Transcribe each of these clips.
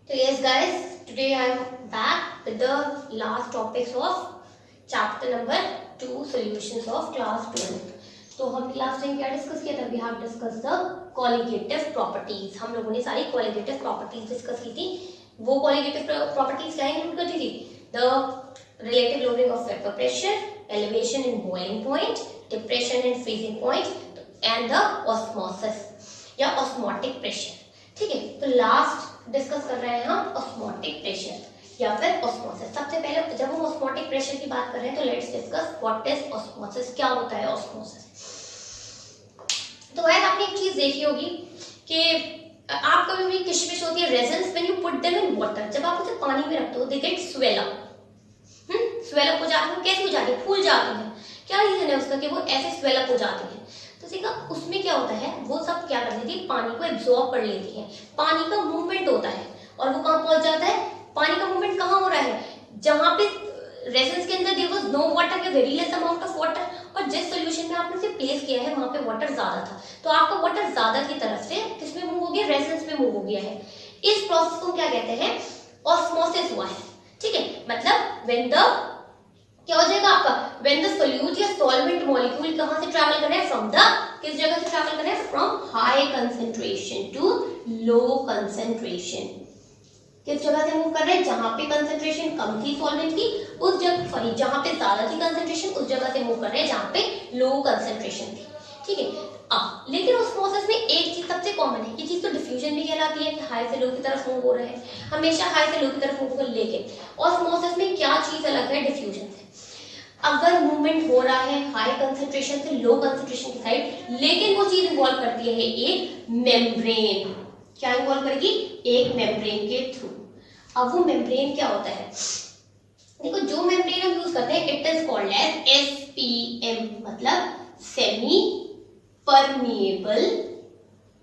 So yes guys, today I am back with the last topics of chapter number 2 solutions of class 12. तो हम class 10 क्या discuss किया था? We have discuss the qualitative properties. हम लोगों ने सारी क्वालिटेटिव प्रॉपर्टीज डिस्कस की थी। वो क्वालिटेटिव प्रॉपर्टीज क्या इंक्लूड करती थी? The relative loading of vapour pressure, elevation in boiling point, depression in freezing point and the osmosis या ऑस्मोटिक प्रेशर। ठीक है, तो लास्ट डिस्कस कर रहे हैं हम ऑस्मोटिक प्रेशर या फिर ऑस्मोसिस। सबसे पहले जब हम ऑस्मोटिक प्रेशर की बात कर रहे हैं तो let's discuss what is osmosis. क्या होता है ऑस्मोसिस? तो गाइस आपने एक चीज देखी होगी कि आप कभी भी किशमिश होती है raisins when you put them in water, जब आप उसे पानी में रखते हो they get swell up. Swell up हो जाती है। कैसे हो जाती है? फूल जाती है। क्या रीजन है उसका कि वो ऐसे स्वेल अप हो जाती है? तो देखा उसमें क्या होता है, वो सब क्या कर लेती है, पानी को एब्जॉर्ब कर लेती है। पानी का मूवमेंट होता है और वो कहाँ पहुंच जाता है? पानी का मूवमेंट कहाँ हो रहा है? जहां पे रेजन्स के अंदर देयर वाज नो वाटर या very less amount of water, और जिस सॉल्यूशन में आपने उसे प्लेस किया है वहां पे वाटर ज्यादा था, तो आपका वाटर ज्यादा की तरफ से किसमें मूव हो गया? रेजन्स में मूव हो गया है। इस प्रोसेस को क्या कहते हैं? ऑस्मोसिस हुआ है। ठीक है, मतलब व्हेन द क्या हो जाएगा आपका? व्हेन द सोल्यूट या सॉल्वेंट मॉलिक्यूल कहां से ट्रैवल कर रहे हैं? फ्रॉम द किस जगह से ट्रैवल कर रहे हैं? From high concentration to low concentration. किस जगह से मूव कर रहे हैं? जहां पे कंसंट्रेशन कम थी सॉल्वेंट की उस जगह, सॉरी जहां पे ज्यादा थी कंसंट्रेशन उस जगह से मूव कर रहे हैं जहां पे लो कंसंट्रेशन थी। ठीक है, लेकिन ऑस्मोसिस में एक चीज सबसे कॉमन है, ये चीज तो डिफ्यूजन भी कहलाती है कि हाई से लो की तरफ मूव हो रहे हैं, हमेशा हाई से लो की तरफ मूव कर, लेकिन ऑस्मोसिस में क्या चीज अलग है डिफ्यूजन से? अगर मूवमेंट हो रहा है हाई कंसंट्रेशन से लो कंसंट्रेशन की साइड, लेकिन वो चीज इन्वॉल्व करती है एक मेम्ब्रेन। क्या इन्वॉल्व करेगी? एक मेम्ब्रेन के थ्रू। अब वो मेम्ब्रेन क्या होता है? देखो जो मेम्ब्रेन हम यूज करते हैं it is called as SPM, मतलब सेमी परमिएबल,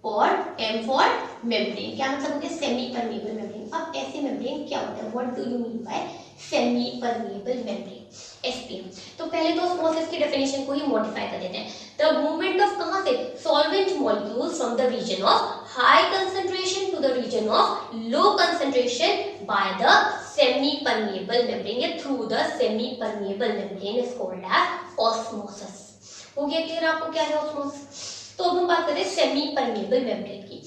और एम फॉर मेम्ब्रेन। क्या मतलब हो गया? Semi permeable membrane. अब ऐसे मेम्ब्रेन क्या होता है? What do you mean by semi permeable membrane, SPM? तो पहले तो ऑस्मोसिस की डेफिनेशन को ही मॉडिफाई कर देते हैं। द मूवमेंट ऑफ कहां से? Solvent molecules from the region of high concentration to the region of low concentration by the semi permeable membrane या through the semi permeable membrane is called as osmosis. हो गया clear आपको क्या है osmosis? तो अब हम बात करें सेमी परमिएबल मेम्ब्रेन की।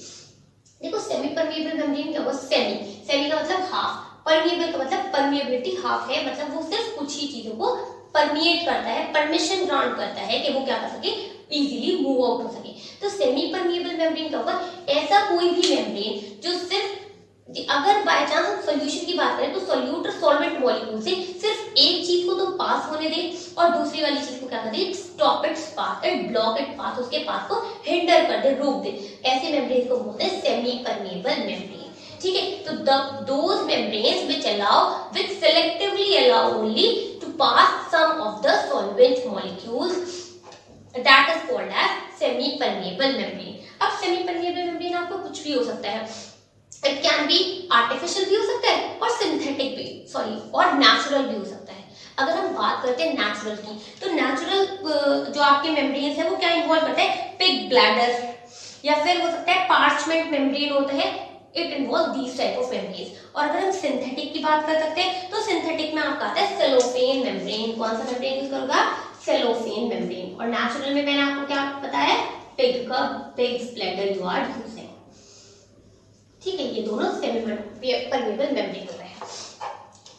देखो सेमी परमिएबल मेम्ब्रेन क्या हुआ? सेमी का मतलब हाफ, परमिएबल का मतलब परमिएबिलिटी हाफ है, मतलब वो सिर्फ कुछ ही चीजों को परमिएट करता है, परमिशन ग्रांट करता है कि वो क्या कर सके, इजीली मूव आउट हो सके। तो सेमी परमिएबल मेम्ब्रेन क्या होगा? ऐसा कोई भी मेम्ब्रेन जो सिर्फ, अगर बाय चांस हम सॉल्यूशन की बात करें तो सॉल्यूट और सॉल्वेंट मॉलिक्यूल से सिर्फ एक चीज को तो पास होने दे और दूसरी वाली चीज को क्या कर दे? Stop its path, it block it path, उसके पाथ को हिंडर कर दे, रोक दे। ऐसे मेम्ब्रेन को बोलते हैं सेमी परमिएबल मेम्ब्रेन। ठीक है, तो those membranes which allow, which selectively allow only to pass some of the solvent molecules, that is called as semi permeable membrane। अब semi permeable membrane आपको कुछ भी हो सकता है, इट कैन बी आर्टिफिशियल भी हो सकता है और सिंथेटिक भी, सॉरी और नेचुरल भी हो सकता है। अगर हम बात करते हैं नेचुरल की, तो नेचुरल जो आपके मेम्ब्रेन्स है वो क्या इन्वॉल्व करते हैं? पिग ब्लैडर, या फिर हो सकता है पार्चमेंट मेम्ब्रेन होता है, it involve these type of membranes. और अगर हम सिंथेटिक की बात कर सकते हैं तो सिंथेटिक में आपका आता है सेलोफेन मेम्ब्रेन। कौन सा मेम्ब्रेन यूज करूंगा? Cellophane membrane. और नेचुरल में मैंने आपको क्या बताया? Pig's bladder you are using. ठीक है, ये दोनों सेमी परमिएबल मेम्ब्रेन हो रहे हैं।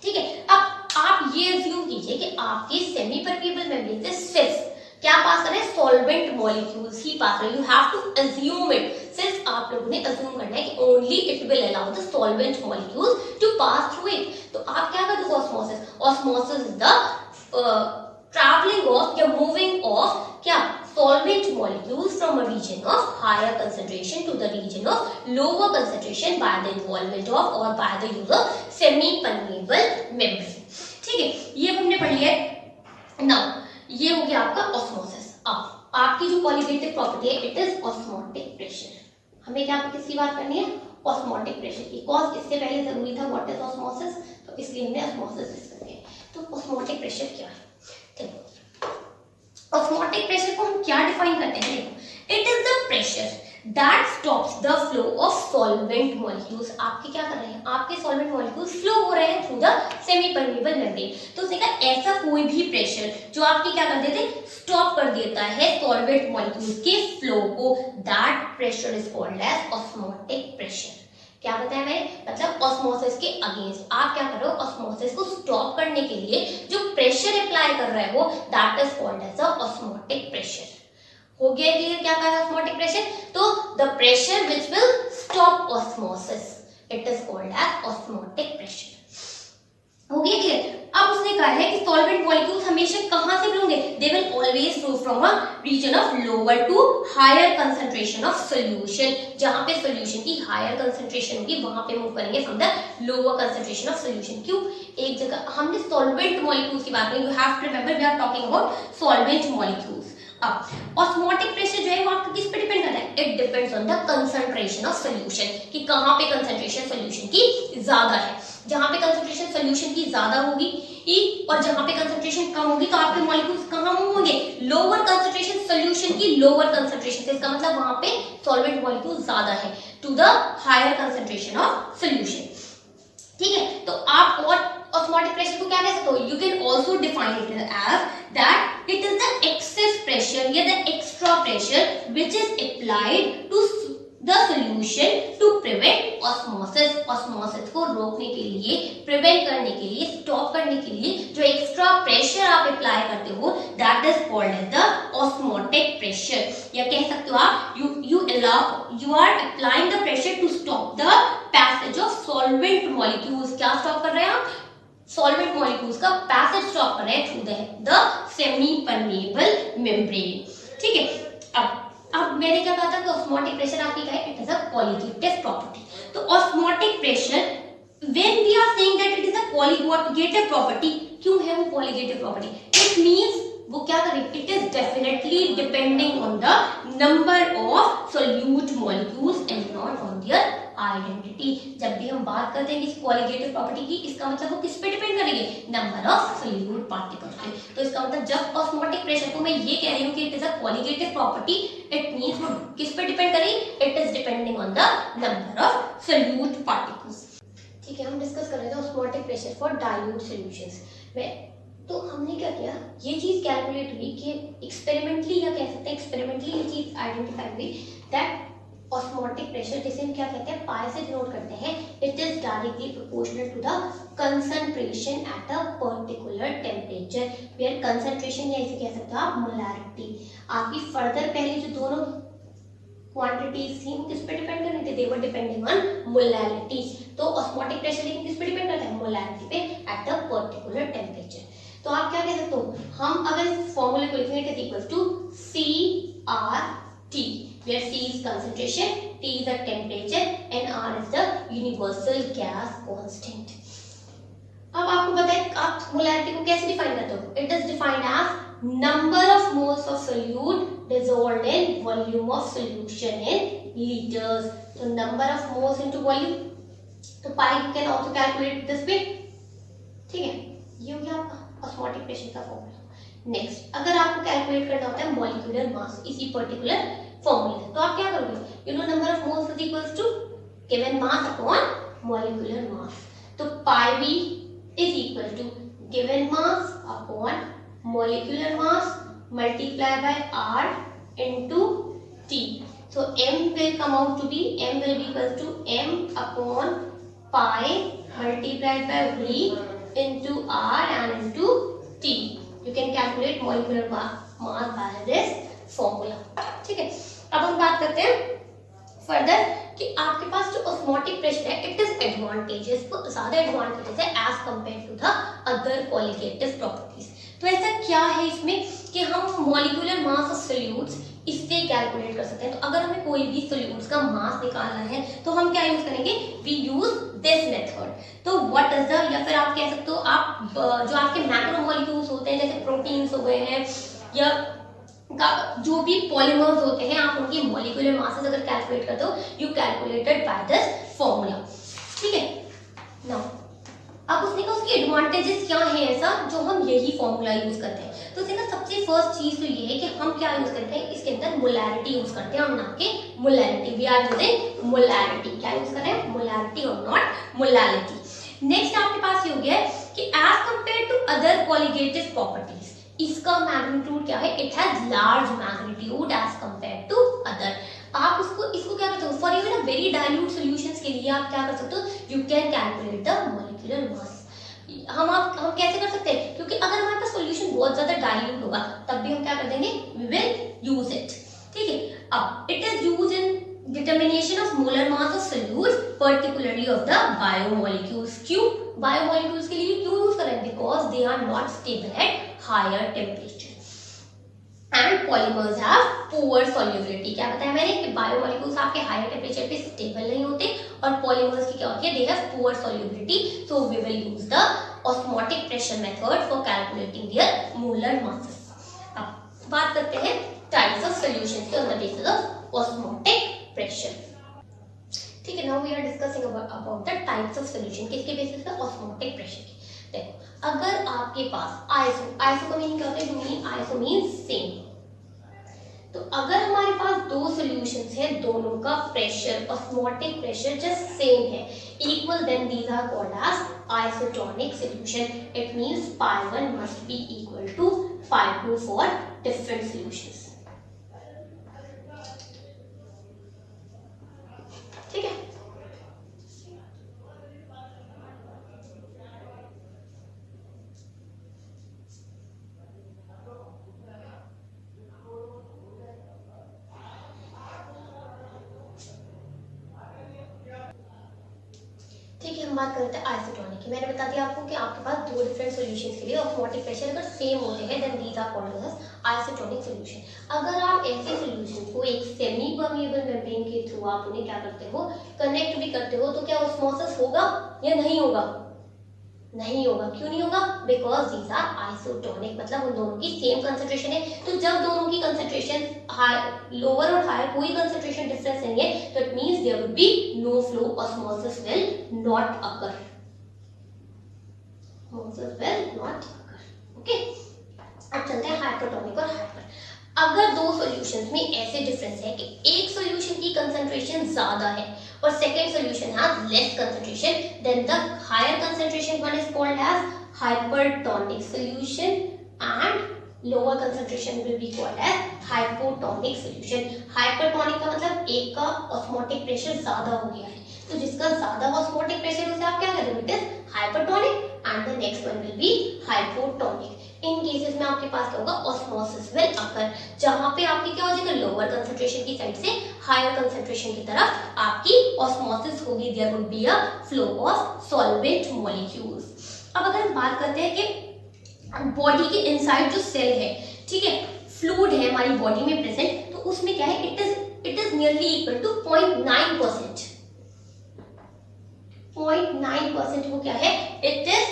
ठीक है, अब आप ये अज्यूम कीजिए कि आपके सेमी परमिएबल मेम्ब्रेन से सिर्फ क्या पास कर रहे हैं? सॉल्वेंट मॉलिक्यूल्स ही पास कर रहे हैं। You have to assume it, सिर्फ आप लोगों ने अज्यूम करना है कि only it will allow the solvent molecules to pass through it. तो आप क्या कर दो? Osmosis. Osmosis is the travelling of या मूविंग ऑफ क्या? solvent molecules from a region of higher concentration to the region of lower concentration by the involvement of or by the use of semi permeable membrane। ठीक है, ये हमने पढ़ लिया है। Now ये हो गया आपका ऑस्मोसिस। अब आपकी जो क्वालिटेटिव प्रॉपर्टी है इट इज ऑस्मोटिक प्रेशर। हमें क्या किसकी बात करनी है? ऑस्मोटिक प्रेशर की। कॉज इससे पहले जरूरी था व्हाट इज ऑस्मोसिस, तो इसलिए हमने ऑस्मोसिस डिस्कस किया। तो ऑस्मोटिक प्रेशर क्या है? ऑस्मोटिक प्रेशर को हम क्या डिफाइन करते हैं? It is the pressure that stops the flow of solvent molecules. आपके क्या कर रहे हैं, आपके सॉल्वेंट मॉलिक्यूल्स फ्लो हो रहे हैं through the semi permeable membrane. तो उसने कहा ऐसा कोई भी प्रेशर जो आपकी क्या कर देते, स्टॉप कर देता है सॉल्वेंट मॉलिक्यूल्स के फ्लो को, that pressure is called as osmotic pressure. क्या बताया मैंने, मतलब ऑस्मोसिस के अगेंस्ट आप क्या कर रहे हो, ऑस्मोसिस को स्टॉप करने के लिए जो प्रेशर अप्लाई कर रहे हो, that is called as osmotic pressure. हो गया क्लियर क्या कहा ऑस्मोटिक प्रेशर? तो the pressure which will stop osmosis, it is called as osmotic pressure. हो गया क्लियर? अब उसने कहा है कि सॉल्वेंट मॉलिक्यूल्स हमेशा कहां से फ्लो होंगे, they will always flow from a region of lower to higher concentration of solution. जहां पे सॉल्यूशन की हायर कंसंट्रेशन होगी वहां पे मूव करेंगे from the lower concentration of solution. क्यों? एक जगह हमने सॉल्वेंट मॉलिक्यूल्स की बात की, you have to remember we are talking about solvent molecules. अब ऑस्मोटिक प्रेशर जो है वो आपका किस पे डिपेंड करता है, it depends on the concentration of solution, कि कहां पे कंसंट्रेशन सॉल्यूशन की ज्यादा है। जहां पे कंसंट्रेशन सॉल्यूशन की ज्यादा होगी और जहां पे कंसंट्रेशन कम होगी तो आपके मॉलिक्यूल्स कहां मूव होंगे, लोअर कंसंट्रेशन सॉल्यूशन की लोअर कंसंट्रेशन से। इसका मतलब वहां पे सॉल्वेंट मॉलिक्यूल ज्यादा है to the higher concentration of solution. ठीक है, तो आप और ऑस्मोटिक प्रेशर को क्या कह सकते हो, you can also define it as that it is the excess pressure या the extra pressure which is applied to the solution to prevent osmosis. Osmosis को रोकने के लिए, प्रिवेंट करने के लिए, स्टॉप करने के लिए जो एक्स्ट्रा प्रेशर आप अप्लाई करते हो, that is called as the osmotic pressure. या कह सकते हो आप you are applying the pressure to stop the passage of solvent molecules। क्या स्टॉप कर रहे हैं आप, सॉल्वेंट मॉलिक्यूल्स का पैसेज स्टॉप कर रहे हैं through the semi permeable membrane. ठीक है, अब मैंने क्या कहा था कि ऑस्मोटिक प्रेशर आपकी क्या है, it is a colligative property. तो osmotic pressure when we are saying that it is a colligative property, क्यों है वो कोलिगेटिव प्रॉपर्टी, इट मींस वो क्या करें, it is definitely depending on the number of solute molecules and not on their identity. जब भी हम बात करते हैं किसी कोलिगेटिव प्रॉपर्टी की, इसका मतलब वो किस पे डिपेंड करेंगे, नंबर ऑफ सोल्यूट पार्टिकल्स पे। तो इसका मतलब जब ऑस्मोटिक प्रेशर को मैं ये कह रही हूँ कि it is a colligative property, it means वो किस पे डिपेंड करेगी, it is depending on the number of solute particles. ठीक है, हम डिस्कस कर रहे थे osmotic pressure for dilute solutions में। तो हमने क्या किया, ये चीज कैलकुलेट हुई कि एक्सपेरिमेंटली, या कह सकते हैं एक्सपेरिमेंटली ये चीज आइडेंटिफाई हुई दैट ऑस्मोटिक प्रेशर, जिसे हम क्या कहते हैं, पाई से डिनोट करते हैं, it is directly proportional to the concentration at a particular temperature, where concentration या इसे कह सकते हो आप मोलैरिटी। आपकी फर्दर पहले जो दोनों क्वांटिटीज थी वो किस पे डिपेंड कर रही थी, दे वर डिपेंडिंग ऑन मोलैरिटी। तो ऑस्मोटिक प्रेशर लेकिन किस पे डिपेंड करता है, मोलैरिटी पे एट अ पर्टिकुलर टेम्परेचर। तो आप क्या कह सकते हो, हम अगर इस फॉर्मूले को लिखेंगे, it is equal to CRT, where C is concentration, T is the temperature and R is the universal gas constant। अब आपको पता है आप मोलैरिटी को कैसे डिफाइन करते हो, it is defined as number of moles of solute dissolved in volume of solution in liters। तो number of moles into volume, तो pi you can also calculate this way। ठीक है, ये हो गया आपका ऑस्मोटिक प्रेशर का फॉर्मूला। नेक्स्ट, अगर आपको कैलकुलेट करना होता है मॉलिक्यूलर मास इसी पर्टिकुलर फॉर्मूले से, तो आप क्या करोगे, you know number of moles is equals to given mass upon molecular mass. तो pi v is equal to given mass upon molecular mass multiply by R into T। So M will come out to be, M will be equal to M upon pi multiplied by V into R and into T। You can calculate molecular mass by this formula। ठीक है, अब हम बात करते हैं further कि आपके पास जो ऑस्मोटिक प्रेशर है, इट इज एडवांटेजेस, वो ज्यादा एडवांटेजेस है as compare to the other colligative properties. तो ऐसा क्या है इसमें कि हम मॉलिक्यूलर मास ऑफ सोल्यूट्स इससे कैलकुलेट कर सकते हैं। तो अगर हमें कोई भी सोल्यूट्स का मास निकालना है तो हम क्या यूज करेंगे, वी यूज दिस मेथड। तो व्हाट इज द, या फिर आप कह सकते हो आप जो आपके मैक्रो मॉलिक्यूल्स होते हैं जैसे प्रोटीन्स हो गए हैं या जो भी पॉलीमर्स होते हैं, आप उनकी मॉलिक्यूलर मासेस अगर कैलकुलेट करते हो, you calculated by this formula. ठीक है, नाउ अब उसने कहा उसकी एडवांटेजेस क्या है ऐसा जो हम यही फॉर्मूला यूज करते हैं। तो उसने कहा सबसे फर्स्ट चीज तो ये है कि हम क्या यूज करते हैं, इसके अंदर मोलैरिटी यूज करते हैं और ना कि molarity. We are using molarity. क्या यूज कर रहे हैं, मोलैरिटी और नॉट मोलैलिटी। नेक्स्ट आपके पास ये हो गया है कि as compare to other colligative properties, इसका मैग्नीट्यूड क्या है, it has large magnitude as compare to other. आप इसको क्या करते हो, for even a very dilute solutions के लिए आप क्या कर सकते हो, you can calculate the molecular mass. हम कैसे कर सकते हैं, क्योंकि अगर हमारे पास सॉल्यूशन बहुत ज्यादा डाइल्यूट होगा तब भी हम क्या कर देंगे, वी विल यूज इट। ठीक है, अब it is used in determination of molar mass of solutes, particularly of the biomolecules. क्यों बायोमोलिक्यूल्स के लिए क्यों यूज करें, because they are not stable at higher temperature and polymers have poor solubility. क्या बताया मैंने कि बायोमोलिक्यूल्स आपके हायर टेम्परेचर पे स्टेबल नहीं होते और पॉलीमर्स की क्या होती है, they have poor solubility, so we will use the osmotic pressure method for calculating their molar masses. अब बात करते हैं types of solutions on the basis of osmotic pressure. ठीक है, now we are discussing about the types of solution, किसके basis पे, osmotic pressure की। देखो, अगर आपके पास आइसो का मीनिंग क्या होता है, आइसो मींस सेम। तो अगर हमारे पास दो सॉल्यूशंस है, दोनों का pressure, osmotic pressure just same है, equal, then these are called as isotonic solution. It means pi1 must be equal to pi2 for different solutions। ठीक है, हम बात करते हैं आइसोटोनिक की। मैंने बता दिया आपको कि आपके पास दो डिफरेंट सॉल्यूशंस के लिए ऑस्मोटिक प्रेशर अगर सेम होते हैं, then these are called as isotonic solution. अगर आप ऐसे सॉल्यूशन को एक सेमी परमिएबल मेम्ब्रेन के थ्रू आप उन्हें क्या करते हो, कनेक्ट भी करते हो, तो क्या ऑस्मोसिस होगा या नहीं होगा, नहीं होगा। क्यों नहीं होगा, बिकॉज दीज आर आइसोटोनिक, मतलब उन दोनों की सेम कंसंट्रेशन है। तो जब दोनों की कंसंट्रेशन लोअर और हायर कोई कंसंट्रेशन डिफरेंस नहीं है, तो it means there will be no flow, osmosis will not occur, osmosis will not occur. Okay, अब चलते हैं हाइपरटोनिक और हाइपर। अगर दो सॉल्यूशंस में ऐसे डिफरेंस है कि एक सॉल्यूशन की कंसंट्रेशन ज्यादा है और second solution has less concentration, then the higher concentration one is called as hypertonic solution and lower concentration will be called as hypotonic solution। hypertonic का मतलब एक का ऑस्मोटिक प्रेशर ज्यादा हो गया है, तो जिसका ज्यादा ऑस्मोटिक प्रेशर उसे आप क्या कहते हो, it is hypertonic, and the next one will be hypotonic. In cases में आपके पास क्या होगा, ऑस्मोसिस विल अकर, जहां पे आपकी क्या हो जाएगा, लोअर कंसंट्रेशन की साइड से हायर कंसंट्रेशन की तरफ आपकी ऑस्मोसिस होगी, there would be a flow of solvent molecules. अब अगर हम बात करते हैं कि बॉडी के इनसाइड जो सेल है, ठीक है, फ्लूइड है हमारी बॉडी में प्रेजेंट, तो उसमें क्या है, it is nearly equal to 0.9%। 0.9% वो क्या है, इट इज,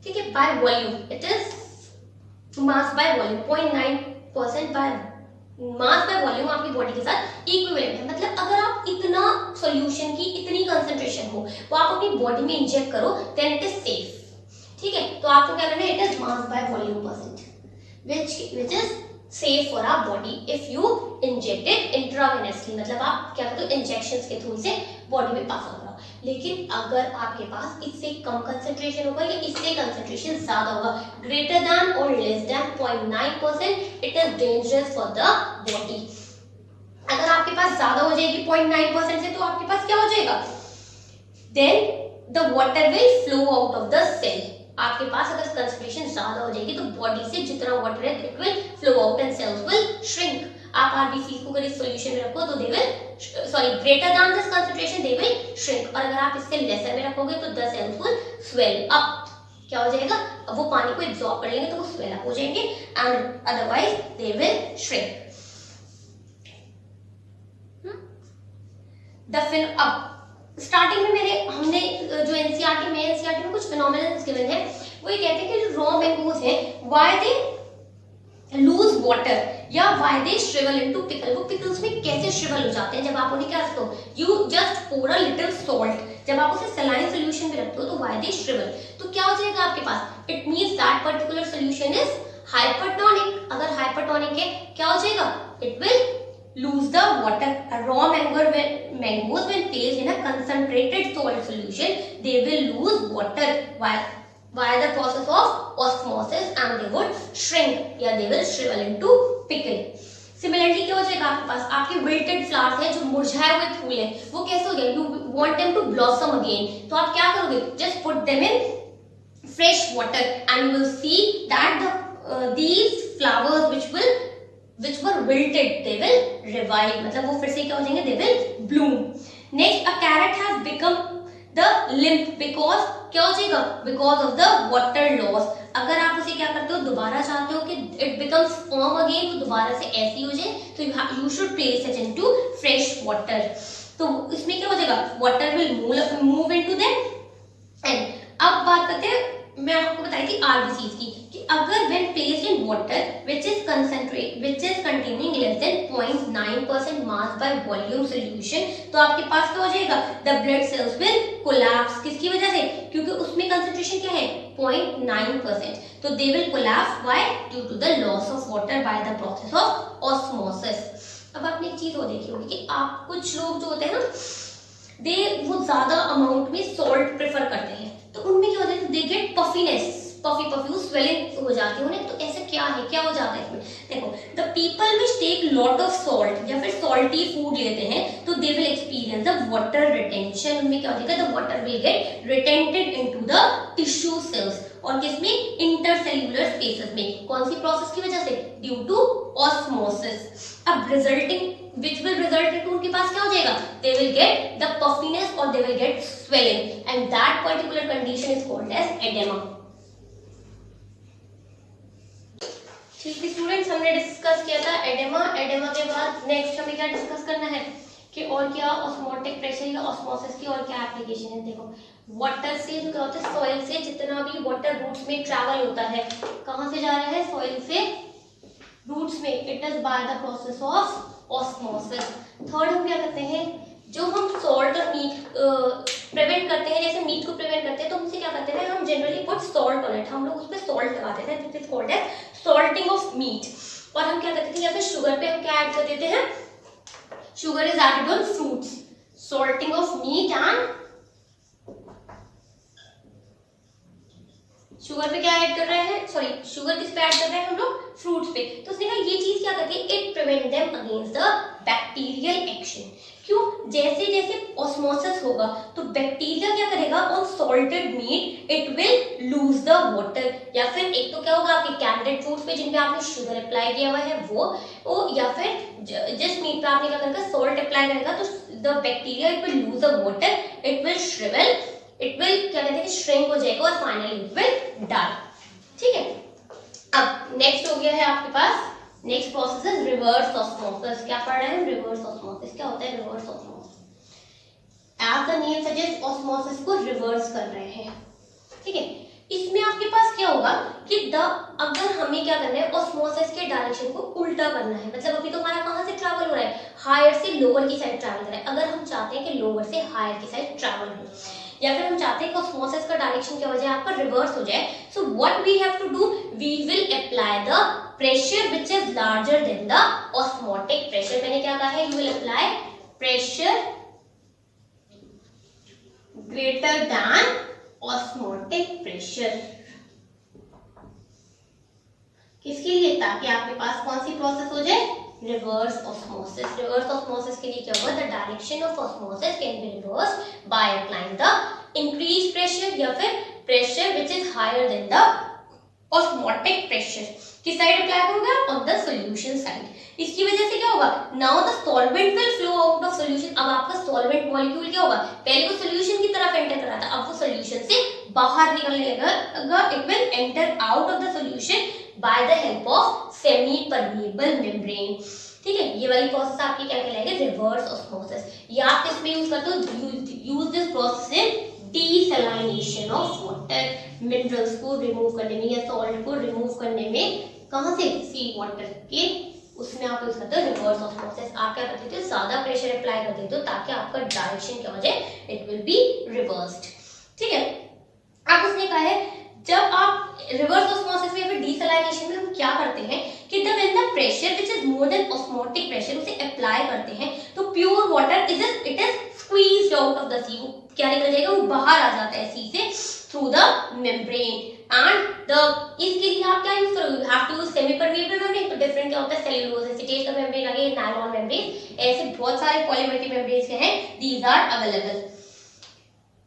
ठीक है, by volume, it is mass by volume. 0.9% by mass by volume आपकी बॉडी के साथ इक्विवेलेंट है। मतलब अगर आप इतना सॉल्यूशन की इतनी कंसंट्रेशन हो वो आप अपनी बॉडी में इंजेक्ट करो, देन इट इज सेफ। ठीक है, तो आपको क्या करना है, it is mass by volume percent, which is safe for our body if you inject it intravenously। मतलब आप क्या करते हो, इंजेक्शंस के थ्रू इसे बॉडी में पास कर रहे हो। लेकिन अगर आपके पास इससे कम कंसंट्रेशन होगा या इससे कंसंट्रेशन ज्यादा होगा, ग्रेटर देन और less than 0.9%, it is dangerous for the body. अगर आपके पास ज्यादा हो जाएगी 0.9% से, तो आपके पास क्या हो जाएगा, then the water will flow out of the cell. आपके पास अगर कंसंट्रेशन ज्यादा हो जाएगी तो बॉडी से जितना वाटर है it will flow out and cells will shrink. आप आरबीसी को अगर इस सॉल्यूशन में रखो तो they will, sorry, greater than this concentration they will shrink, और अगर आप इससे लेसर में रखोगे तो the cells will swell up. क्या हो जाएगा, अब वो पानी को एब्जॉर्ब कर लेंगे तो वो स्वेल अप हो जाएंगे, and otherwise they will shrink. अब स्टार्टिंग में हमने जो एनसीईआरटी में कुछ फिनोमेनन गिवन है, वो ये कहते हैं कि जो रॉ मैंगोज है, व्हाई दे लूज वाटर या व्हाई दे श्रिवल इनटू पिकल। वो पिकल्स में कैसे श्रिवल हो जाते हैं, जब आप उन्हें क्या रखते हो, you just pour a little salt, जब आप उसे सलाइन सॉल्यूशन में रखते हो तो व्हाई दे श्रिवल, तो क्या हो जाएगा आपके पास, it means that particular solution is hypertonic, अगर हाइपरटोनिक है क्या हो जाएगा, it will lose the water. A raw mangoes when placed in a concentrated salt solution, they will lose water via the process of osmosis, and they would shrink या they will shrivel into pickle. Similarly क्या हो जाएगा, आपके पास आपके wilted flowers हैं, जो मुरझाए हुए फूल हैं, वो कैसे हो गए, you want them to blossom again, तो आप क्या करोगे, just put them in fresh water and you will see that these flowers which were wilted, they will revive, मतलब वो फिर से क्या हो जाएंगे, they will bloom. Next, a carrot has become the limp because क्या हो जाएगा, because of the water loss. अगर आप उसे क्या करते हो, दोबारा चाहते हो कि it becomes firm again, तो दोबारा से ऐसी हो जाए, तो you should place it into fresh water. तो इसमें क्या हो जाएगा, water will move into them. And अब बात करते हैं, मैं आपको बताई थी RBCs की, कि अगर when placed in water which is containing less than 0.9% mass by volume solution, तो आपके पास क्या हो जाएगा, the blood cells will collapse. किसकी वजह से, क्योंकि उसमें concentration क्या है, 0.9%, तो they will collapse. Why? Due to the loss of water by the process of osmosis. अब आपने एक चीज और देखी होगी कि आप कुछ लोग जो होते हैं ना, वो ज्यादा अमाउंट में सॉल्ट प्रेफर करते हैं, तो उनमें क्या होता है, they get puffiness, puffy swelling हो जाती है उन्हें. तो ऐसे क्या है, क्या हो जाता है इसमें, देखो, the people which take lot of salt या फिर सॉल्टी फूड लेते हैं, तो they will experience the water retention. उनमें क्या हो जाएगा, the water will get retented into the tissue cells, और किसमें, इंटरसेल्युलर स्पेसेस में. कौन सी प्रोसेस की वजह से, ड्यू टू ऑस्मोसिस. अब resulting which will result into उनके पास क्या हो जाएगा, they will get the puffiness or they will get swelling, and that particular condition is called as edema. ठीक है स्टूडेंट्स, हमने डिस्कस किया था एडेमा. एडेमा के बाद नेक्स्ट हमें क्या डिस्कस करना है कि और क्या ऑस्मोटिक प्रेशर या ऑस्मोसिस की और क्या एप्लीकेशन है. देखो, वाटर से जो क्या होता है, सॉइल से जितना भी वाटर रूट्स में ट्रैवल होता है, कहाँ से जा रहा है, सॉइल से रूट्स में, it is by the process of osmosis. Third हम क्या करते हैं, जो हम सॉल्ट और मीट प्रिवेंट करते हैं, जैसे मीट को प्रिवेंट करते हैं, तो हमसे क्या करते हैं, हम generally put salt on it, हम लोग उस पे सॉल्ट लगा देते हैं, this is called as salting of meat. और हम क्या करते थे, या फिर शुगर पे हम क्या ऐड कर देते हैं, sugar is added on fruits, salting of meat and sugar पे क्या ऐड कर रहे हैं, सॉरी शुगर किस पे ऐड कर रहे हैं हम लोग, फ्रूट्स पे. तो उसने कहा ये चीज क्या करती है, it prevent them against the bacterial action. क्यों, जैसे जैसे ऑस्मोसिस होगा तो बैक्टीरिया क्या करेगा, on salted meat it will lose the water. या फिर एक तो क्या होगा, आपके कैंडिड फ्रूट्स पे जिन पे आपने शुगर अप्लाई किया हुआ है वो या फिर जिस मीट पे आपने क्या करेगा, सॉल्ट अप्लाई करेगा, तो the bacteria it will lose the water, it will shrivel, it will क्या कहते हैं, श्रिंक हो जाएगा और फाइनली इट विल डाई. ठीक है, अब नेक्स्ट हो गया है आपके पास, नेक्स्ट प्रोसेस है रिवर्स ऑस्मोसिस. क्या पढ़ रहे हैं, रिवर्स ऑस्मोसिस. क्या होता है reverse osmosis, as the name suggest, osmosis को रिवर्स कर रहे हैं. ठीक है, इसमें आपके पास क्या होगा कि अगर हमें क्या करना है, ऑस्मोसिस के डायरेक्शन को उल्टा करना है. मतलब अभी तो हमारा कहाँ से ट्रैवल हो रहा है, हायर से लोअर की साइड ट्रैवल कर रहा है. अगर हम चाहते हैं कि लोअर से हायर की साइड ट्रैवल हो, या फिर हम चाहते हैं कि ऑस्मोसिस का डायरेक्शन क्या हो जाए, आपका रिवर्स हो जाए, so what we have to do, we will apply the pressure which is larger than the osmotic pressure. मैंने क्या कहा है, you will apply pressure greater than osmotic pressure. किसके लिए, ताकि आपके पास कौन सी प्रोसेस हो जाए, रिवर्स ऑस्मोसिस. रिवर्स ऑस्मोसिस के लिए क्या होगा, the direction of osmosis can be reverse by applying the increase pressure या फिर pressure which is higher than the osmotic pressure. किस साइड अप्लाई होगा, ऑन द सॉल्यूशन साइड. इसकी वजह से क्या होगा, now the solvent will flow out of solution. अब आपका सॉल्वेंट मॉलिक्यूल क्या होगा, पहले वो सॉल्यूशन की तरफ एंटर कर रहा था, अब वो सॉल्यूशन से बाहर निकलने लगेगा, it will enter out of the solution by the help of semi permeable membrane. ठीक है, ये वाली प्रोसेस आपकी क्या कहलाएगी, रिवर्स ऑस्मोसिस. या आप किसमें यूज करते हो, use this process in desalination of water. Minerals को रिमूव करने में या सॉल्ट को रिमूव करने में, कहां से, सी वाटर के, उसमें आप यूज करते हो रिवर्स ऑस्मोसिस. आप क्या करते थे, ज्यादा प्रेशर अप्लाई कर देते हो ताकि आपका डायरेक्शन क्या हो जाए, इट विल बी रिवर्स्ड. ठीक है, अब उसने कहा है जब आप रिवर्स ऑस्मोसिस में या फिर डीसैलिनेशन में हम क्या when the pressure which is more than osmotic pressure उसे अप्लाई करते हैं तो pure water it is squeezed out of the sea, वो क्या निकल जाएगा, वो बाहर आ जाता है सी से through the membrane. And the इसके लिए आप क्या यूज करोगे, you have to use semi permeable membrane. तो डिफरेंट क्या होता है, सेल्यूलोज एसीटेट का मेम्ब्रेन आ गया, नायलॉन मेम्ब्रेन, ऐसे बहुत सारे पॉलीमेरिक मेम्ब्रेन्स के हैं, दीज आर अवेलेबल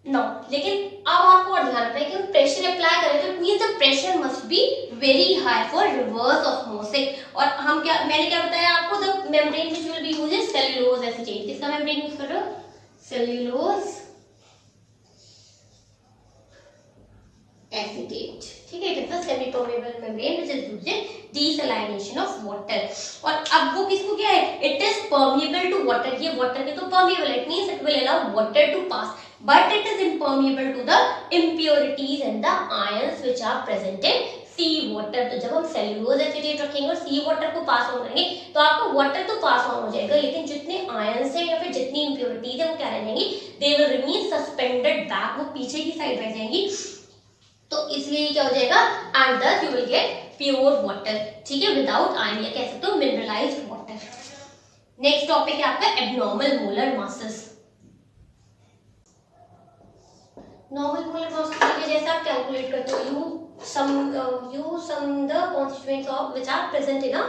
नो। लेकिन अब आपको और ध्यान रखना है कि प्रेशर अप्लाई करें तो it means the pressure must be very high for reverse osmosis. और हम क्या, मैंने क्या बताया आपको, the membrane which will be used is cellulose acetate. किसका मेम्ब्रेन यूज कर रहे हो, सेल्यूलोज एसीटेट, ठीक है। It is the semi permeable membrane which is used in desalination of water. और अब वो किसको क्या है, it is permeable to water, ये वाटर के तो permeable, it means it will allow water to pass, but it is impermeable to the impurities and the ions which are present in sea water। तो जब हम cellulose acetate रखेंगे और सी water को pass on करेंगे तो आपका वाटर तो पास ऑन हो जाएगा, लेकिन जितने आयंस हैं या फिर जितनी इंप्योरिटीज है वो क्या रह जाएंगी, they will remain suspended back, वो पीछे की साइड रह जाएंगी। तो इसलिए क्या हो जाएगा, and thus you will get pure water, ठीक है, विदाउट आयन, या कह सकते हो मिनरलाइज्ड वाटर। नेक्स्ट टॉपिक है आपका abnormal molar masses. Normal molar मास के जैसे आप कैलकुलेट करते हो, you sum the constituents of which are present in a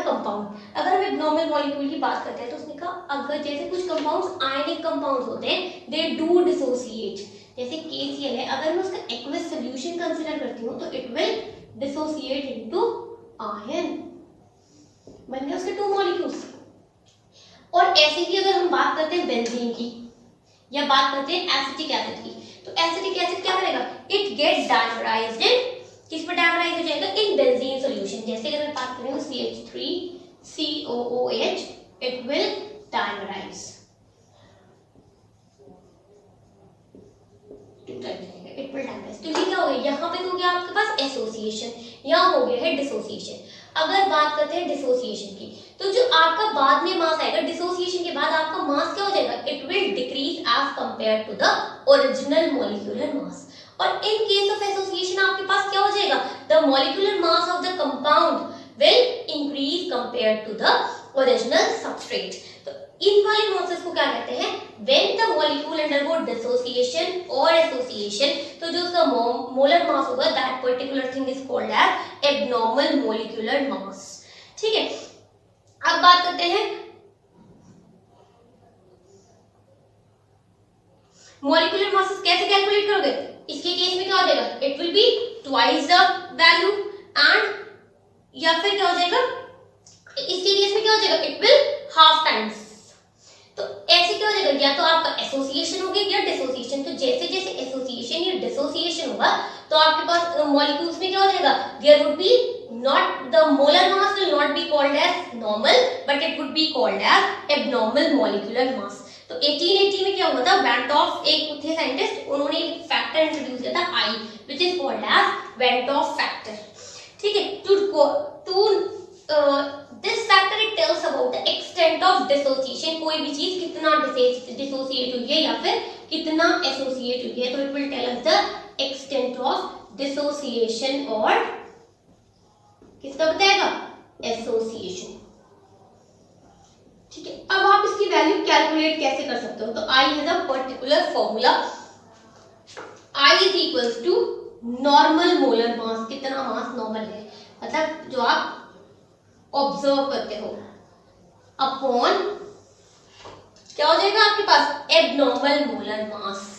compound। अगर हम एब्नॉर्मल मॉलिक्यूल की बात करते हैं तो उसने कहा अगर जैसे कुछ कंपाउंड्स आयनिक कंपाउंड्स होते हैं, दे डू डिसोसिएट, जैसे KCl है, अगर मैं उसका एक्वस सॉल्यूशन कंसीडर करती हूँ तो it will dissociate into ion, बन गए उसके 2 मॉलिक्यूल्स। और ऐसे ही अगर हम बात करते हैं बेंजीन की या बात करते हैं एसिटिक एसिड की, तो एसिटिक एसिड क्या करेगा, इट गेट डाइमराइज्ड इन, किस पर डाइमराइज हो जाएगा, इन बेंजीन सॉल्यूशन। जैसे अगर मैं बात करें CH3COOH, it will dimerise, it will dimerise. तो ये क्या हो गया, यहाँ पे तो क्या आपके पास एसोसिएशन, यहाँ हो गया है डिसोसिएशन। अगर बात करते हैं डिसोसिएशन की, तो जो आपका बाद में मास आएगा, डिसोसिएशन के बाद आपका मास क्या हो जाएगा, it will decrease as compare to the original molecular mass. और इन केस ऑफ एसोसिएशन आपके पास क्या हो जाएगा, the molecular mass of the compound will increase compare to the original substrate. तो इन वाले प्रोसेस को क्या कहते हैं, when the molecule undergo dissociation और एसोसिएशन, तो जो उसका मोलर मास होगा, that particular thing is called as abnormal molecular mass, ठीक है। अब बात करते हैं मॉलिक्यूलर मासेस कैसे कैलकुलेट करोगे, इसके केस में क्या हो जाएगा, it will be twice the value, and या फिर क्या हो जाएगा, इसके केस में क्या हो जाएगा, इट विल हाफ टाइम्स। तो ऐसे क्या हो जाएगा, या तो आपका एसोसिएशन हो गया या डिसोसिएशन। तो जैसे जैसे एसोसिएशन या डिसोसिएशन होगा तो आपके पास मॉलिक्यूल्स में क्या हो जाएगा, there would be not the molar mass will not be called as normal but it would be called as abnormal molecular mass। तो 1880 में क्या हुआ था, वेंटॉफ एक थे साइंटिस्ट, उन्होंने एक फैक्टर इंट्रोड्यूस किया था I which is called as van't Hoff factor, ठीक है। to this factor it tells about the extent of dissociation, कोई भी चीज कितना डिसोसिएट हुई है या फिर कितना एसोसिएट हुई है, तो it will tell us the extent of dissociation और किसका बताएगा, एसोसिएशन, ठीक है। अब आप इसकी वैल्यू कैलकुलेट कैसे कर सकते हो, तो I has a particular formula, I is equals to normal molar mass, कितना मास नॉर्मल है, मतलब जो आप ऑब्जर्व करते हो, अपॉन क्या हो जाएगा आपके पास, abnormal molar mass.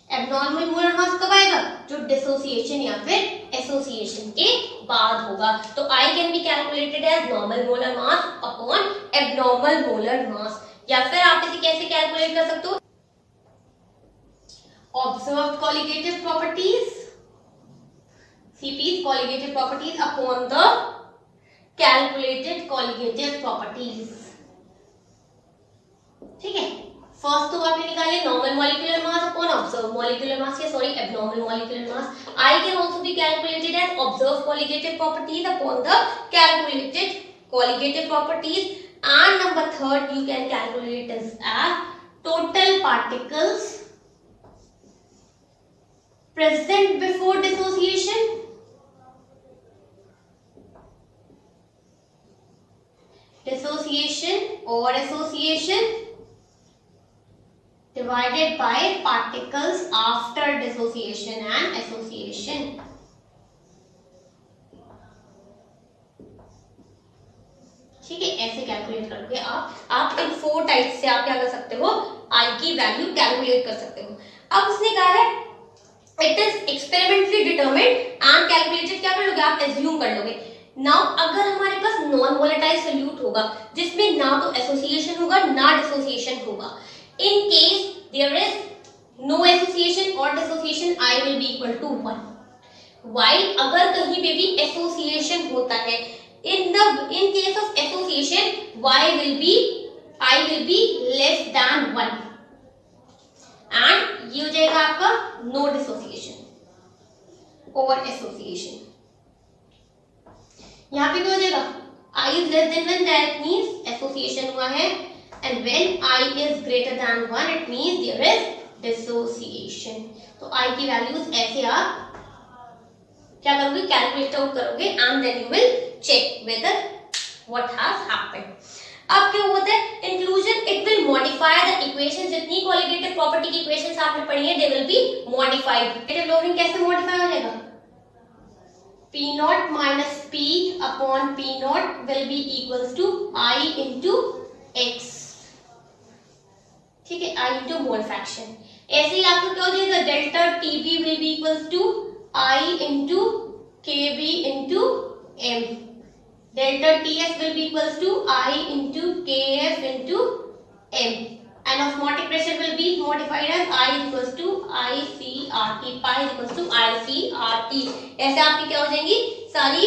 Abnormal molar mass कब आएगा, जो डिसोसिएशन या फिर एसोसिएशन के बाद होगा। तो I can be calculated as normal molar mass upon abnormal molar mass, या फिर आप इसे कैसे कैलकुलेट कर सकते हो, observed colligative properties, CP's colligative properties upon the calculated colligative properties, ठीक है। फर्स्ट तो आपने निकाले normal molecular mass upon observe molecular mass, या sorry abnormal molecular mass. I can also be calculated as observed colligative properties upon the calculated colligative properties, and number third you can calculate as total particles present before dissociation, dissociation or association divided by particles after dissociation and association. ठीक है, ऐसे calculate करोगे आप इन 4 type से आप क्या कर सकते हो, आई की वैल्यू कैलकुलेट कर सकते हो। अब उसने कहा है it is experimentally determined and calculated, क्या कर लोगे आप, एज्यूम कर लोगे। नाउ अगर हमारे पास नॉन वोलेटाइल सोल्यूट होगा जिसमें ना तो एसोसिएशन होगा ना डिसोसिएशन होगा, in case there is no association और dissociation, I will be equal to 1, while अगर कहीं पे भी एसोसिएशन होता है, in case of association I will be less than 1 and ये हो जाएगा आपका no dissociation or association। यहाँ पे क्या हो जाएगा, I is less than 1, that means association हुआ है, and when I is greater than 1 it means there is dissociation। तो I की वैल्यूज ऐसे आप क्या करोगे, कैलकुलेट आउट करोगे and then you will check whether what has happened. अब क्या होता है inclusion, it will modify the equation, जितनी क्वालिटेटिव प्रॉपर्टी की इक्वेशंस आपने पढ़ी है they will be modified. Relative lowering कैसे मॉडिफाई हो जाएगा, P naught minus P upon P naught will be equals to I into X, ठीक है, I इनटू मोल फ्रैक्शन। ऐसे ही आपको क्या हो जाएगा, delta TB will be equals to I into KB into M. Delta TS will be equals to I into KF into M. And osmotic pressure will be modified as I equals to ICRT. Pi equals to ICRT. ऐसे आपकी क्या हो जाएंगी सारी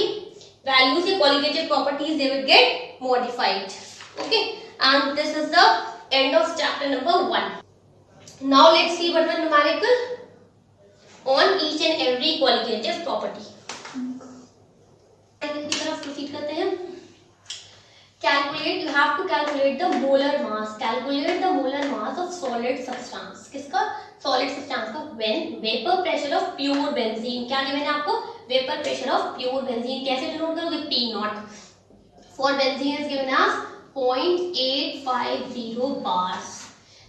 values या qualitative properties they will get modified. Okay. And this is the end of chapter number 1. Now let's see what the numerical on each and every qualitative property. की तरफ proceed करते हैं। Calculate, you have to calculate the molar mass. Calculate the molar mass of solid substance. किसका, solid substance का, when vapor pressure of pure benzene, क्या given है आपको, vapor pressure of pure benzene, कैसे डिनोट करोगे, P not, for benzene is given as 0.850 bars.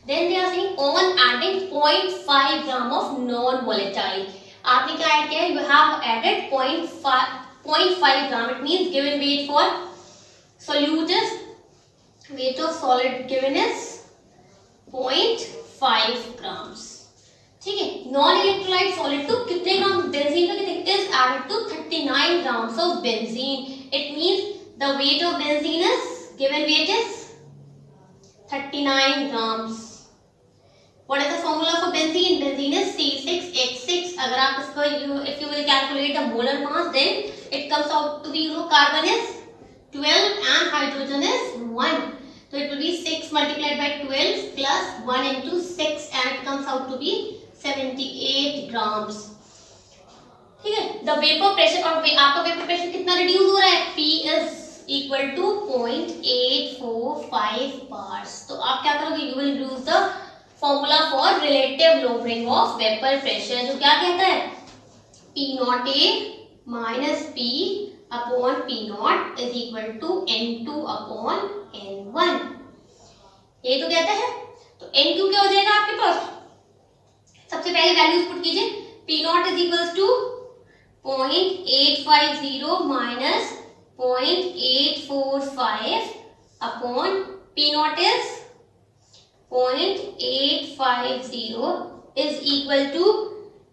Then they are saying on adding 0.5 gram of non-volatile. आपने क्या add किया है, you have added 0.5 gram. It means given weight for solute is, weight of solid given is 0.5 grams. ठीक है, non electrolyte solid तो कितने gram benzene का, कितने is added to 39 grams of benzene. It means the weight of benzene is, given weight is 39 grams. What is the formula for benzene? Benzene is C6H6. अगर आप इसको if you will calculate the molar mass, then it comes out to be, carbon is 12 and hydrogen is 1. So it will be 6 multiplied by 12 plus 1 into 6 and it comes out to be 78 grams. ठीक है, the vapor pressure और आपका vapor pressure कितना reduce हो रहा है, P is equal to 0.845 bars. तो आप क्या करोगे, you will use the formula for relative lowering of vapor pressure, जो क्या कहता है, P not A minus P upon P not is equal to N2 upon N1। ये तो कहता है, तो N2 क्या हो जाएगा आपके पास, सबसे पहले वैल्यूज पुट कीजिए, P not is equals to 0.850 minus 0.845 upon P not is 0.850 is equal to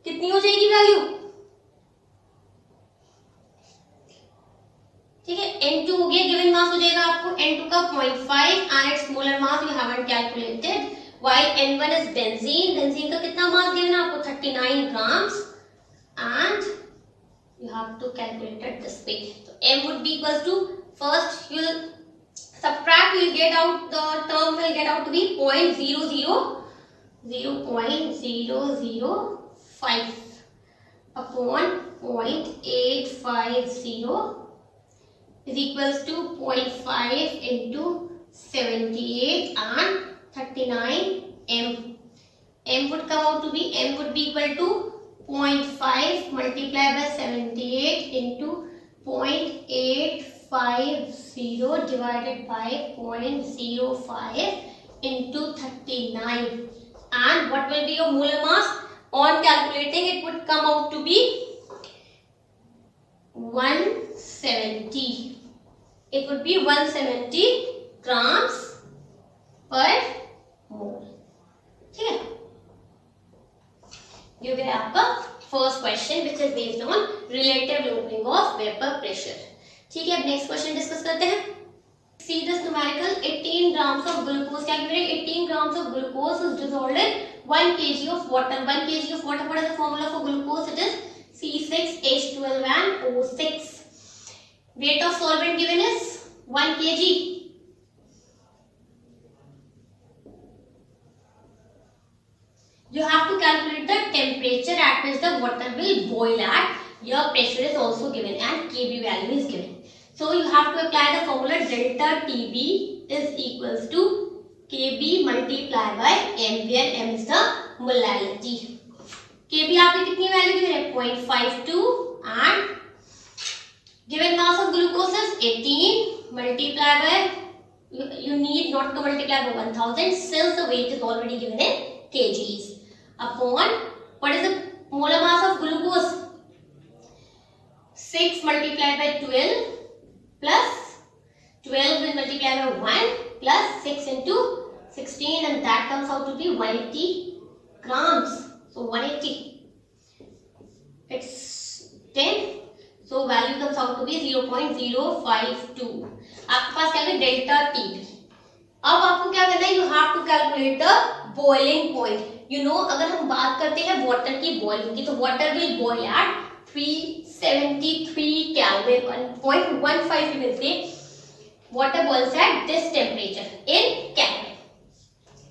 कितनी हो जाएगी वैल्यू, ठीक है, N2 हो गया, गिवन मास हो जाएगा आपको N2 का 0.5 and its molar mass you haven't calculated, while N1 is benzene, benzene का कितना मास गिवन है आपको 39 grams and you have to calculate it this way. So M would be equals to, first you will subtract, you will get out, the term will get out to be 0.005 upon 0.850 is equals to 0.5 into 78 and 39 M. M would come out to be, M would be equal to 0.5 multiplied by 78 into 0.850 divided by 0.05 into 39. And what will be your molar mass? On calculating, it would come out to be 170. It would be 170 grams per mole. ठीक है, ये हो गया आपका first question which is based on relative lowering of vapour pressure. ठीक है, अब next question discuss करते हैं. See this numerical. 18 grams of glucose. क्या गिवन है? 18 grams of glucose is dissolved in 1 kg of water. 1 kg of water. What is the formula for glucose? It is C6H12 and O6. Weight of solvent given is 1 kg. You have to calculate the temperature at which the water will boil at. Your pressure is also given and Kb value is given. So you have to apply the formula delta Tb is equals to Kb multiplied by m, where m is the molality. Kb आपकी कितनी value given है? 0.52 and given mass of glucose is 18 multiplied by, you need not to multiply by 1000 since the weight is already given in kgs, upon what is the molar mass of glucose? 6 multiplied by 12 plus 12 will multiply by 1 plus 6 into 16, and that comes out to be 180 grams. So 180, it's 10, so value comes out to be 0.052. आपके पास क्या है? Delta TB. अब आपको क्या करना है? You have to calculate the boiling point. You know, अगर हम बात करते हैं वाटर की बॉइलिंग की, तो water will boil at 373 Kelvin. 1.15 we will say water boils at this temperature in Kelvin.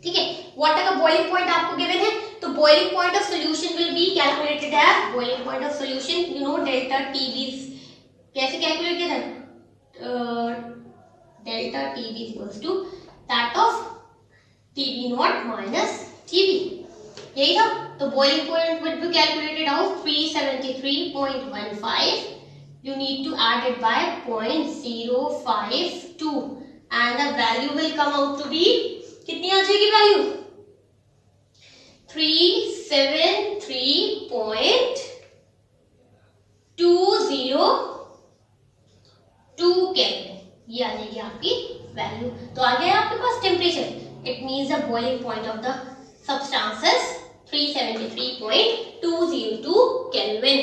ठीक है, वाटर का बॉइलिंग पॉइंट आपको गिवन है, तो boiling point of solution will be calculated as boiling point of solution. You know delta TB कैसे calculate किया था? Delta TB equals to that of TB naught minus TB. यही था. तो boiling point would be calculated out 373.15. You need to add it by 0.052 and the value will come out to be, कितनी आ जाएगी value? 373.202 Kelvin. ये आ जाएगी आपकी value. तो आ गया आपके पास temperature. It means the boiling point of the substances 373.202 Kelvin.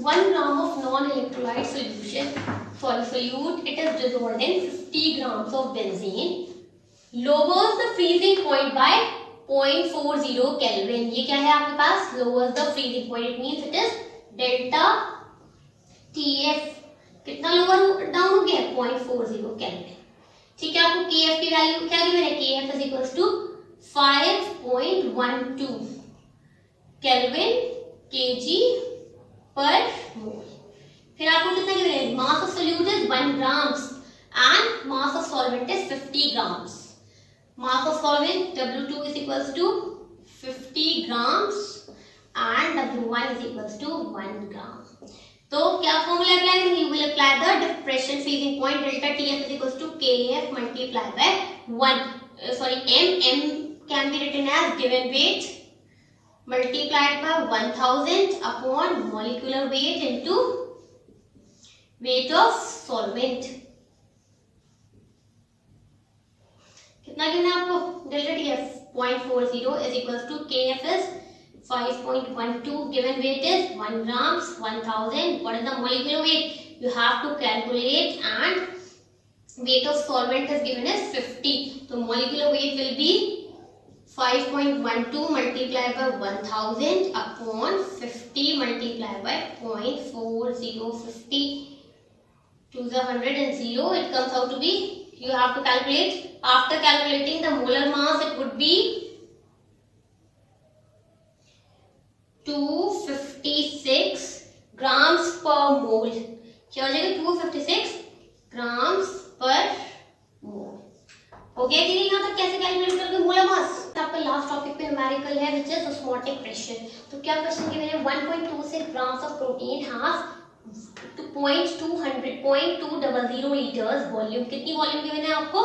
1 gram of non-electrolyte solution solute, it is dissolved in 50 grams of benzene, lowers the freezing point by 0.40 Kelvin. ये क्या है आपके पास? lowers the freezing point. It means it is delta TF. कितना lower down हो गया? 0.40 Kelvin. ठीक है, आपको KF की वैल्यू क्या गिवन है? KF is equals to 5.12 Kelvin kg per mole. फिर आपको कितना गिवन है? Mass of solute is 1 grams and mass of solvent is 50 grams. Mass of solvent W2 is equals to 50 grams and W1 is equals to 1 gram. तो क्या formula apply करेंगे? You will apply the depression freezing point delta TF is equals to KF multiplied by 1. M can be written as given weight multiplied by 1000 upon molecular weight into weight of solvent. कितना given है आपको? Delta TF 0.40 is equals to KF is 5.12, given weight is 1 grams, 1000. What is the molecular weight? You have to calculate, and weight of solvent is given as 50. So molecular weight will be 5.12 multiplied by 1000 upon 50 multiplied by 0.4050 to the 100 and 0. It comes out to be, you have to calculate. After calculating the molar mass, it would be 256 grams per mole. क्या हो जाएगा? 256 grams per mole. हो गया कि नहीं? यहाँ तक कैसे कैलकुलेट करके मोलर मास? आपका आपका लास्ट टॉपिक पे न्यूमेरिकल है विच इज ऑस्मोटिक प्रेशर। तो क्या क्वेश्चन गिवन है 1.26 grams of protein has 0.200 litres volume. कितनी वॉल्यूम गिवन है आपको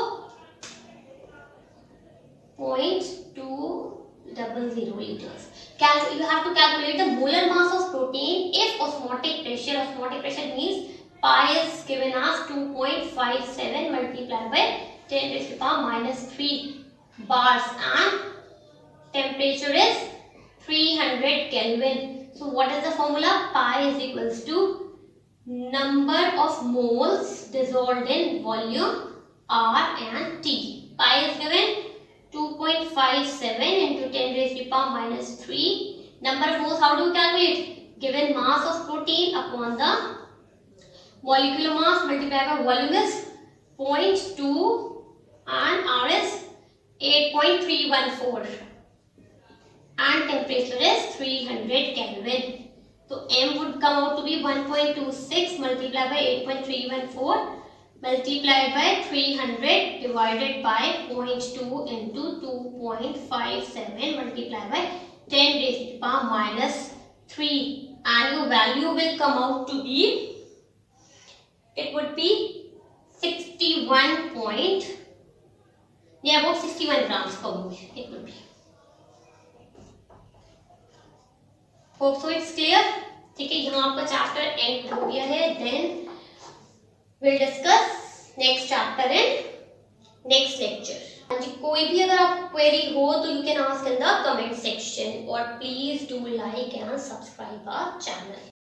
0.200 liters. You have to calculate the molar mass of protein if osmotic pressure means pi is given as 2.57 multiplied by 10 raised to the power minus 3 bars and temperature is 300 Kelvin. So what is the formula? Pi is equals to number of moles dissolved in volume R and T. Pi is given 2.57 into 10 raised to the power minus 3. Number of moles, how do you calculate? Given mass of protein upon the molecular mass multiplied by volume is 0.2 and R is 8.314 and temperature is 300 Kelvin. So M would come out to be 1.26 multiplied by 8.314 multiplied by 300 divided by 0.2 into 2.57 multiplied by 10 raised to the power minus 3 and your value will come out to be, it would be 61 grams per mole it would be. Hope so it's clear. ठीक है, यहाँ आपका chapter and हो गया है. Then we'll discuss next chapter in next lecture. हाँ जी, कोई भी अगर आपको क्वेरी हो तो you can ask in the comment section or please do like and subscribe our channel.